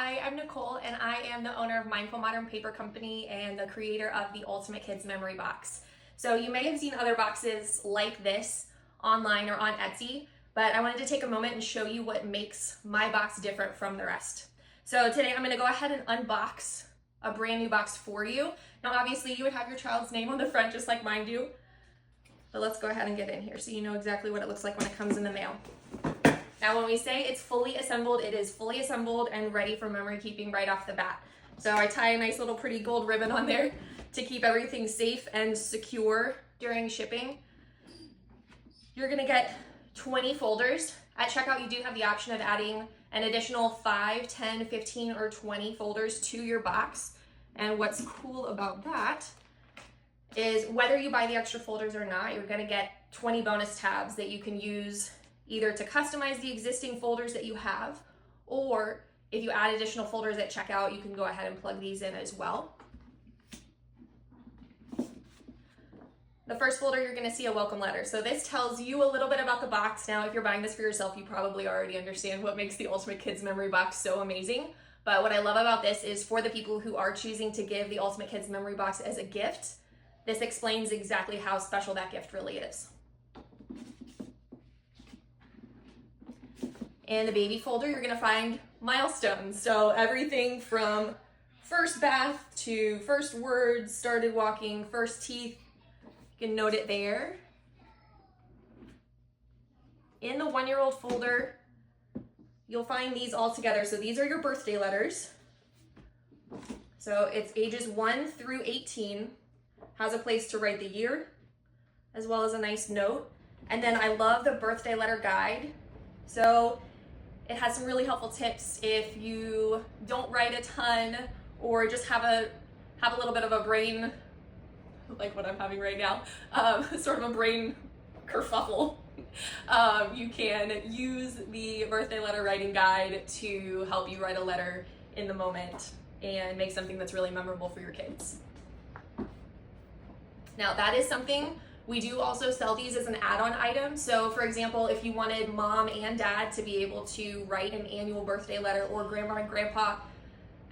Hi, I'm Nicole, and I am the owner of Mindful Modern Paper Company and the creator of the Ultimate Kids Memory Box. So you may have seen other boxes like this online or on Etsy, but I wanted to take a moment and show you what makes my box different from the rest. So today I'm going to go ahead and unbox a brand new box for you. Now obviously you would have your child's name on the front just like mine do, but let's go ahead and get in here so you know exactly what it looks like when it comes in the mail. Now when we say it's fully assembled, it is fully assembled and ready for memory keeping right off the bat. So I tie a nice little pretty gold ribbon on there to keep everything safe and secure during shipping. You're gonna get 20 folders. At checkout, you do have the option of adding an additional 5, 10, 15, or 20 folders to your box. And what's cool about that is whether you buy the extra folders or not, you're gonna get 20 bonus tabs that you can use either to customize the existing folders that you have, or if you add additional folders at checkout, you can go ahead and plug these in as well. The first folder, you're gonna see a welcome letter. So this tells you a little bit about the box. Now, if you're buying this for yourself, you probably already understand what makes the Ultimate Kids Memory Box so amazing. But what I love about this is for the people who are choosing to give the Ultimate Kids Memory Box as a gift, this explains exactly how special that gift really is. In the baby folder, you're gonna find milestones. So everything from first bath to first words, started walking, first teeth, you can note it there. In the 1-year-old folder, you'll find these all together. So these are your birthday letters. So it's ages 1 through 18, has a place to write the year, as well as a nice note. And then I love the birthday letter guide. So it has some really helpful tips if you don't write a ton or just have a little bit of a brain, like what I'm having right now, sort of a brain kerfuffle. You can use the birthday letter writing guide to help you write a letter in the moment and make something that's really memorable for your kids. Now that is something we do also sell these as an add-on item. So for example, if you wanted mom and dad to be able to write an annual birthday letter, or grandma and grandpa,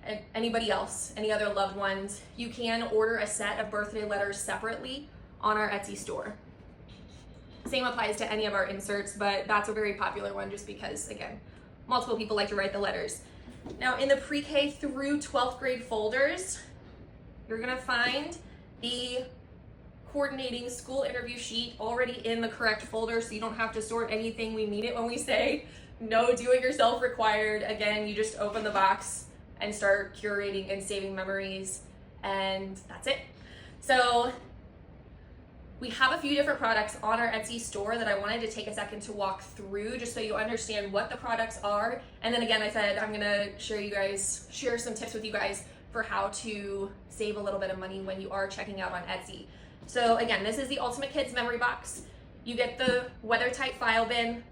and anybody else, any other loved ones, you can order a set of birthday letters separately on our Etsy store. Same applies to any of our inserts, but that's a very popular one just because, again, multiple people like to write the letters. Now in the pre-K through 12th grade folders, you're gonna find the coordinating school interview sheet already in the correct folder, so you don't have to sort anything. We mean it when we say no do-it-yourself required. Again, you just open the box and start curating and saving memories, and that's it. So we have a few different products on our Etsy store that I wanted to take a second to walk through just so you understand what the products are. And then again, I said I'm gonna share some tips with you guys for how to save a little bit of money when you are checking out on Etsy. So again, this is the Ultimate Kids Memory Box. You get the weather tight file bin,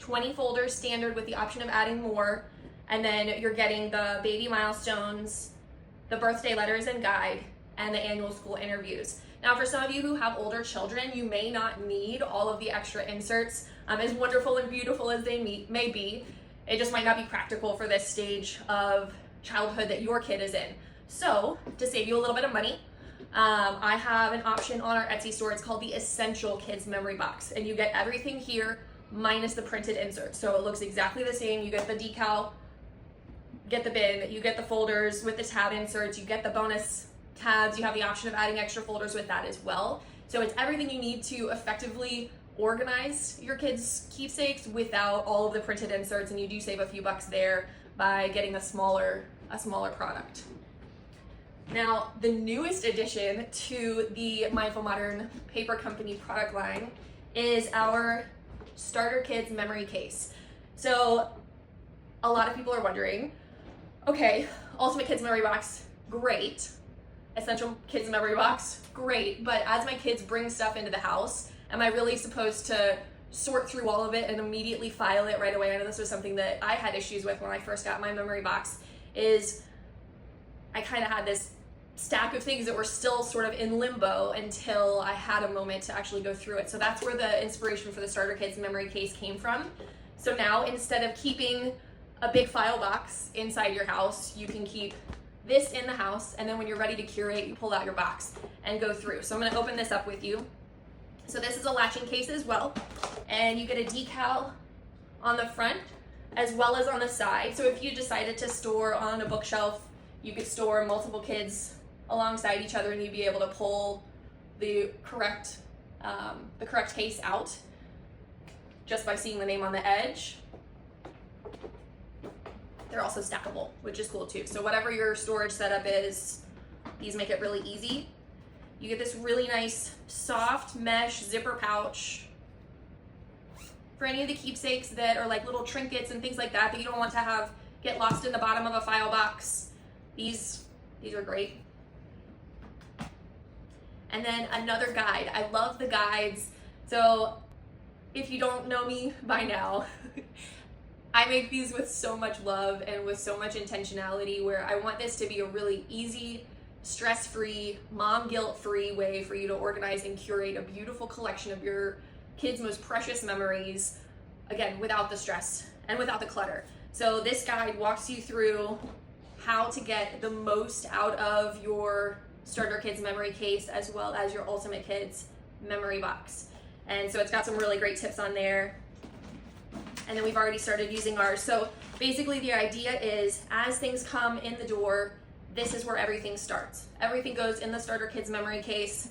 20 folders standard with the option of adding more, and then you're getting the baby milestones, the birthday letters and guide, and the annual school interviews. Now for some of you who have older children, you may not need all of the extra inserts. As wonderful and beautiful as they may be, it just might not be practical for this stage of childhood that your kid is in. So to save you a little bit of money, I have an option on our Etsy store. It's called the Essential Kids Memory Box, and you get everything here minus the printed insert. So it looks exactly the same. You get the decal, get the bin, you get the folders with the tab inserts, you get the bonus tabs, you have the option of adding extra folders with that as well. So it's everything you need to effectively organize your kids' keepsakes without all of the printed inserts, and you do save a few bucks there by getting a smaller product. Now, the newest addition to the Mindful Modern Paper Company product line is our Starter Kids Memory Case. So a lot of people are wondering, okay, Ultimate Kids Memory Box, great. Essential Kids Memory Box, great. But as my kids bring stuff into the house, am I really supposed to sort through all of it and immediately file it right away? I know this was something that I had issues with when I first got my memory box, is I kind of had this stack of things that were still sort of in limbo until I had a moment to actually go through it. So that's where the inspiration for the Starter Kids Memory Case came from. So now instead of keeping a big file box inside your house. You can keep this in the house, and then when you're ready to curate, you pull out your box and go through. So I'm gonna open this up with you. So this is a latching case as well, and you get a decal on the front as well as on the side. So if you decided to store on a bookshelf, you could store multiple kids alongside each other, and you'd be able to pull the correct case out just by seeing the name on the edge. They're also stackable, which is cool too. So whatever your storage setup is, these make it really easy. You get this really nice soft mesh zipper pouch for any of the keepsakes that are like little trinkets and things like that you don't want to get lost in the bottom of a file box. These are great. And then another guide. I love the guides. So if you don't know me by now, I make these with so much love and with so much intentionality, where I want this to be a really easy, stress-free, mom guilt-free way for you to organize and curate a beautiful collection of your kids' most precious memories, again, without the stress and without the clutter. So this guide walks you through how to get the most out of your Starter Kids memory case as well as your Ultimate Kids memory box. And so it's got some really great tips on there. And then we've already started using ours. So basically the idea is, as things come in the door, this is where everything starts. Everything goes in the Starter Kids memory case,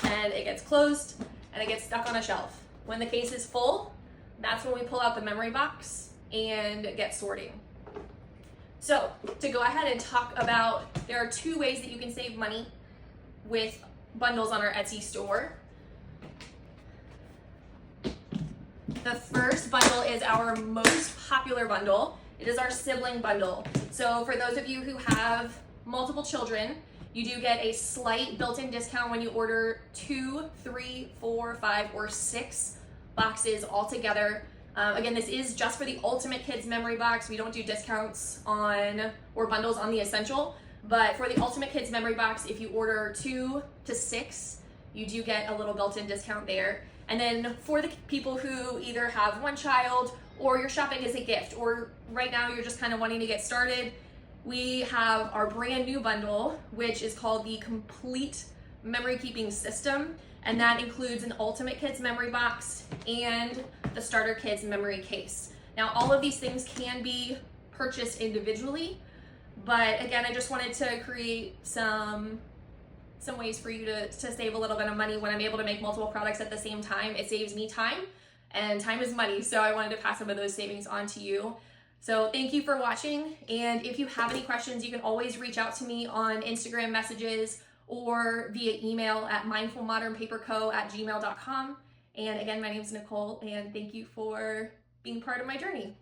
and it gets closed and it gets stuck on a shelf. When the case is full, that's when we pull out the memory box and get sorting. So to go ahead and talk about, there are 2 ways that you can save money with bundles on our Etsy store. The first bundle is our most popular bundle. It is our sibling bundle. So for those of you who have multiple children, you do get a slight built-in discount when you order 2, 3, 4, 5, or 6 boxes all together. Again, this is just for the Ultimate Kids memory box. We don't do discounts on or bundles on the Essential, but for the Ultimate Kids memory box, if you order 2 to 6, you do get a little built-in discount there. And then for the people who either have one child, or you're shopping as a gift, or right now you're just kind of wanting to get started, we have our brand new bundle, which is called the Complete Memory Keeping System. And that includes an Ultimate Kids memory box and the Starter Kids memory case. Now, all of these things can be purchased individually, but again, I just wanted to create some ways for you to save a little bit of money. When I'm able to make multiple products at the same time, it saves me time, and time is money. So I wanted to pass some of those savings on to you. So thank you for watching. And if you have any questions, you can always reach out to me on Instagram messages or via email at mindfulmodernpaperco@gmail.com. And again, my name is Nicole, and thank you for being part of my journey.